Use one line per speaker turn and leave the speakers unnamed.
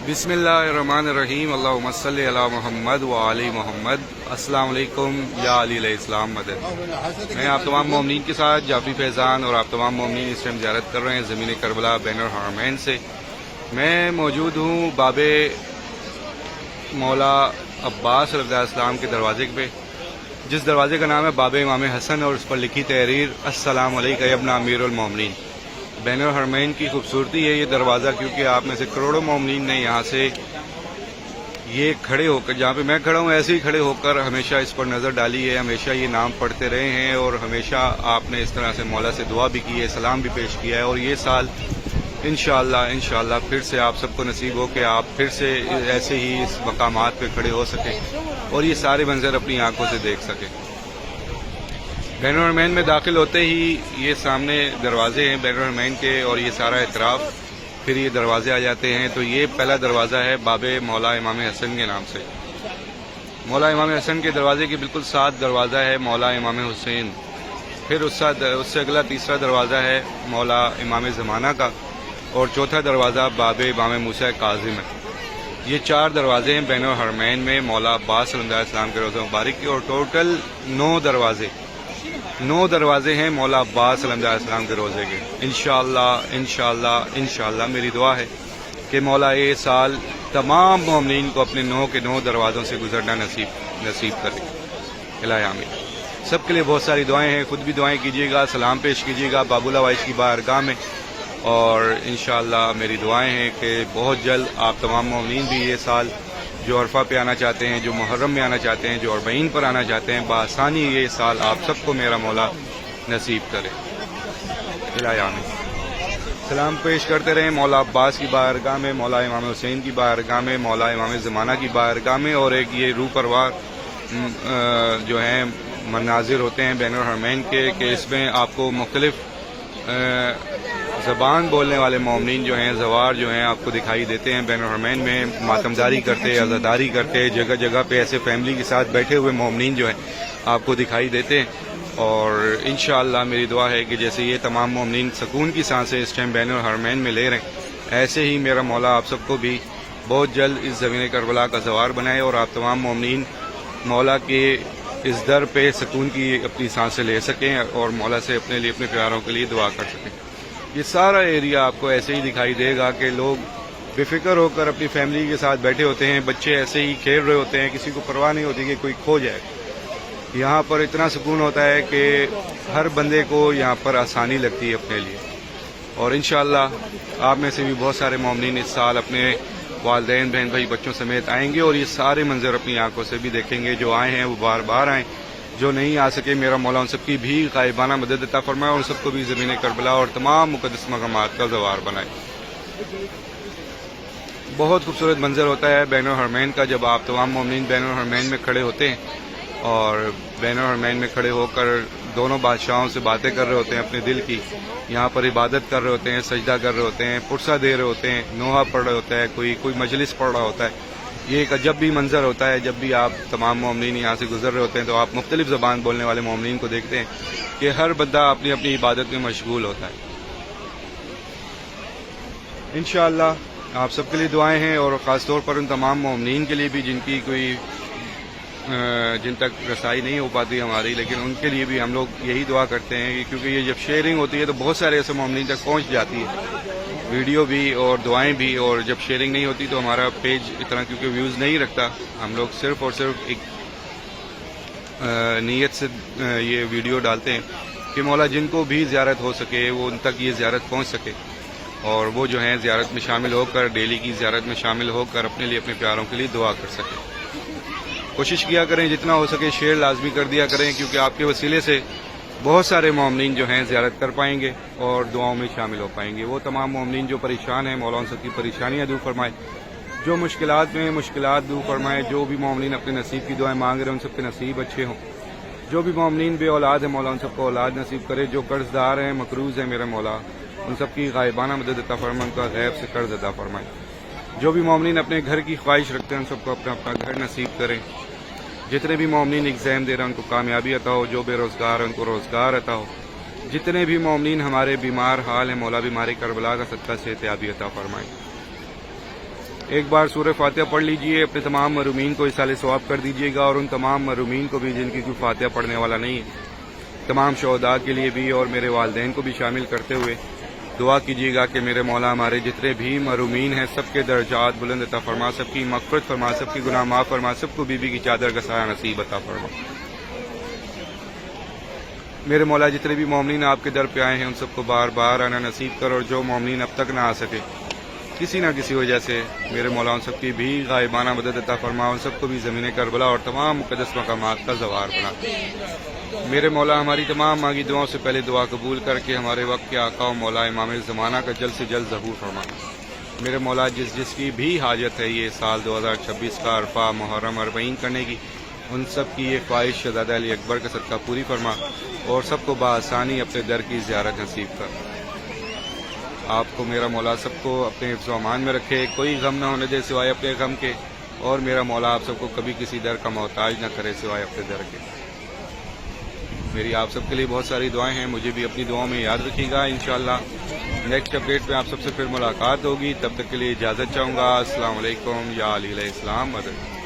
بسم اللہ الرحمن الرحیم، اللہم صلی علی محمد و علی محمد۔ السلام علیکم یا علی علیہ السلام مدد۔ میں آپ تمام مومنین کے ساتھ جعفری فیضان اور آپ تمام مومنین اس ٹائم زیارت کر رہے ہیں زمین کربلا بین الحرمین سے۔ میں موجود ہوں باب مولا عباس رضی اللہ عنہ السلام کے دروازے پہ، جس دروازے کا نام ہے باب امام حسن، اور اس پر لکھی تحریر السلام علیکم یا ابن امیر المومنین۔ بین الحرمین کی خوبصورتی ہے یہ دروازہ، کیونکہ آپ میں سے کروڑوں مومنین نے یہاں سے یہ کھڑے ہو کر، جہاں پہ میں کھڑا ہوں ایسے ہی کھڑے ہو کر ہمیشہ اس پر نظر ڈالی ہے، ہمیشہ یہ نام پڑھتے رہے ہیں، اور ہمیشہ آپ نے اس طرح سے مولا سے دعا بھی کی ہے، سلام بھی پیش کیا ہے۔ اور یہ سال انشاءاللہ پھر سے آپ سب کو نصیب ہو کہ آپ پھر سے ایسے ہی اس مقامات پہ کھڑے ہو سکیں اور یہ سارے منظر اپنی آنکھوں سے دیکھ سکیں۔ بین الحرمین میں داخل ہوتے ہی یہ سامنے دروازے ہیں بین الحرمین کے، اور یہ سارا اطراف، پھر یہ دروازے آ جاتے ہیں۔ تو یہ پہلا دروازہ ہے باب مولا امام حسن کے نام سے۔ مولا امام حسن کے دروازے کے بالکل ساتھ دروازہ ہے مولا امام حسین، پھر اس سے اگلا تیسرا دروازہ ہے مولا امام زمانہ کا، اور چوتھا دروازہ باب امام موسیٰ کاظم ہے۔ یہ چار دروازے ہیں بین الحرمین میں مولا عباس صلی اللہ علیہ وسلم کے روضہ مبارک کے، اور ٹوٹل 9 دروازے ہیں مولا عباس صلی اللہ علیہ وسلم کے روزے کے۔ انشاءاللہ میری دعا ہے کہ مولا یہ سال تمام مومنین کو اپنے 9 کے 9 دروازوں سے گزرنا نصیب کرے۔ الہی آمین۔ سب کے لیے بہت ساری دعائیں ہیں، خود بھی دعائیں کیجیے گا، سلام پیش کیجیے گا باب العوائش کی بارگاہ میں، اور انشاءاللہ میری دعائیں ہیں کہ بہت جلد آپ تمام مومنین بھی یہ سال جو عرفہ پہ آنا چاہتے ہیں، جو محرم میں آنا چاہتے ہیں، جو اربعین پر آنا چاہتے ہیں، بآسانی یہ سال آپ سب کو میرا مولا نصیب کرے۔ الہی آمین۔ سلام پیش کرتے رہیں مولا عباس کی بارگاہ میں، مولا امام حسین کی بارگاہ میں، مولا امام زمانہ کی بارگاہ میں، اور ایک یہ روح پرور جو ہیں مناظر ہوتے ہیں بین الحرمین کے، کہ اس میں آپ کو مختلف زبان بولنے والے مومنین جو ہیں، زوار جو ہیں، آپ کو دکھائی دیتے ہیں بین الحرمین میں، ماتمداری کرتے، عزاداری کرتے، جگہ جگہ پہ ایسے فیملی کے ساتھ بیٹھے ہوئے مومنین جو ہیں آپ کو دکھائی دیتے ہیں۔ اور انشاءاللہ میری دعا ہے کہ جیسے یہ تمام مومنین سکون کی سانسیں اس ٹائم بین الحرمین میں لے رہے ہیں، ایسے ہی میرا مولا آپ سب کو بھی بہت جلد اس زمین کربلا کا زوار بنائے، اور آپ تمام مومنین مولا کے اس در پہ سکون کی اپنی سانسیں لے سکیں، اور مولا سے اپنے لیے، اپنے پیاروں کے لیے دعا کر سکیں۔ یہ سارا ایریا آپ کو ایسے ہی دکھائی دے گا کہ لوگ بے فکر ہو کر اپنی فیملی کے ساتھ بیٹھے ہوتے ہیں، بچے ایسے ہی کھیل رہے ہوتے ہیں، کسی کو پرواہ نہیں ہوتی کہ کوئی کھو جائے۔ یہاں پر اتنا سکون ہوتا ہے کہ ہر بندے کو یہاں پر آسانی لگتی ہے اپنے لیے۔ اور انشاءاللہ آپ میں سے بھی بہت سارے مومنین اس سال اپنے والدین، بہن بھائی، بچوں سمیت آئیں گے، اور یہ سارے منظر اپنی آنکھوں سے بھی دیکھیں گے۔ جو آئے ہیں وہ بار بار آئیں، جو نہیں آ سکے میرا مولا ان سب کی بھی غائبانہ مدد عطا فرمائے، اور ان سب کو بھی زمین کربلا اور تمام مقدس مقامات کا زوار بنائے۔ بہت خوبصورت منظر ہوتا ہے بین الحرمین کا، جب آپ تمام مومنین بین الحرمین میں کھڑے ہوتے ہیں، اور بین الحرمین میں کھڑے ہو کر دونوں بادشاہوں سے باتیں کر رہے ہوتے ہیں اپنے دل کی، یہاں پر عبادت کر رہے ہوتے ہیں، سجدہ کر رہے ہوتے ہیں، پرسہ دے رہے ہوتے ہیں، نوحہ پڑھ رہے ہوتا ہے، کوئی مجلس پڑھ رہا ہوتا ہے۔ یہ ایک عجب بھی منظر ہوتا ہے جب بھی آپ تمام مومنین یہاں سے گزر رہے ہوتے ہیں، تو آپ مختلف زبان بولنے والے مومنین کو دیکھتے ہیں کہ ہر بندہ اپنی اپنی عبادت میں مشغول ہوتا ہے۔ انشاءاللہ آپ سب کے لیے دعائیں ہیں، اور خاص طور پر ان تمام مومنین کے لیے بھی جن تک رسائی نہیں ہو پاتی ہماری، لیکن ان کے لیے بھی ہم لوگ یہی دعا کرتے ہیں کہ کیونکہ یہ جب شیئرنگ ہوتی ہے تو بہت سارے ایسے مومنین تک پہنچ جاتی ہے ویڈیو بھی اور دعائیں بھی، اور جب شیئرنگ نہیں ہوتی تو ہمارا پیج اتنا کیونکہ ویوز نہیں رکھتا، ہم لوگ صرف اور صرف ایک نیت سے یہ ویڈیو ڈالتے ہیں کہ مولا جن کو بھی زیارت ہو سکے وہ ان تک یہ زیارت پہنچ سکے، اور وہ جو ہیں زیارت میں شامل ہو کر، ڈیلی کی زیارت میں شامل ہو کر اپنے لیے، اپنے پیاروں کے لیے دعا کر سکے۔ کوشش کیا کریں جتنا ہو سکے شیئر لازمی کر دیا کریں، کیونکہ آپ کے وسیلے سے بہت سارے مومنین جو ہیں زیارت کر پائیں گے اور دعاؤں میں شامل ہو پائیں گے۔ وہ تمام مومنین جو پریشان ہیں، مولا ان سب کی پریشانیاں دور فرمائے، جو مشکلات میں مشکلات دور فرمائے، جو بھی مومنین اپنے نصیب کی دعائیں مانگ رہے ہیں ان سب کے نصیب اچھے ہوں، جو بھی مومنین بے اولاد ہیں مولا ان سب کو اولاد نصیب کرے، جو قرض دار ہیں، مقروض ہیں میرا مولا ان سب کی غائبانہ مدد عطا فرمائے، ان کا غیب سے قرض عطا فرمائے۔ جو بھی مومنین اپنے گھر کی خواہش رکھتے ہیں ان سب کو اپنا اپنا گھر نصیب کریں۔ جتنے بھی مومنین ایگزام دے رہے ہیں ان کو کامیابی عطا ہو، جو بے روزگار ہیں ان کو روزگار عطا ہو، جتنے بھی مومنین ہمارے بیمار حال ہیں مولا بیماری کربلا کا صدقہ صحت یابی عطا فرمائے۔ ایک بار سورہ فاتحہ پڑھ لیجئے، اپنے تمام محرومین کو اصال ثواب کر دیجیے گا، اور ان تمام محرومین کو بھی جن کی کوئی فاتحہ پڑھنے والا نہیں ہے، تمام شہداء کے لیے بھی اور میرے والدین کو بھی شامل کرتے ہوئے دعا کیجیے گا کہ میرے مولا ہمارے جتنے بھی محرومین ہیں سب کے درجات بلند عطا فرما، سب کی مغفرت فرما، سب کی گناہ معاف فرما، سب کو بیوی کی چادر کا سایہ نصیب عطا فرما۔ میرے مولا جتنے بھی مومنین آپ کے در پہ آئے ہیں ان سب کو بار بار آنا نصیب کر، اور جو مومنین اب تک نہ آ سکے کسی نہ کسی وجہ سے، میرے مولا ان سب کی بھی غائبانہ مدد عطا فرما، ان سب کو بھی زمین کربلا اور تمام مقدس مقامات کا زوار بنا۔ میرے مولا ہماری تمام مانگی دعاؤں سے پہلے دعا قبول کر کے ہمارے وقت کے آقا و مولا امام زمانہ کا جلد سے جلد ظہور فرما۔ میرے مولا جس کی بھی حاجت ہے یہ سال 2026 کا عرفہ محرم 40 کرنے کی، ان سب کی یہ خواہش شہزادہ علی اکبر کا صدقہ پوری فرما، اور سب کو بآسانی اپنے در کی زیارت نصیب کر۔ آپ کو میرا مولا سب کو اپنے حفظ و امان میں رکھے، کوئی غم نہ ہونے دے سوائے اپنے غم کے، اور میرا مولا آپ سب کو کبھی کسی در کا محتاج نہ کرے سوائے اپنے در کے۔ میری آپ سب کے لیے بہت ساری دعائیں ہیں، مجھے بھی اپنی دعاؤں میں یاد رکھیے گا۔ انشاءاللہ نیکسٹ اپڈیٹ میں آپ سب سے پھر ملاقات ہوگی، تب تک کے لیے اجازت چاہوں گا۔ السلام علیکم، یا علی علیہ السلام مدد۔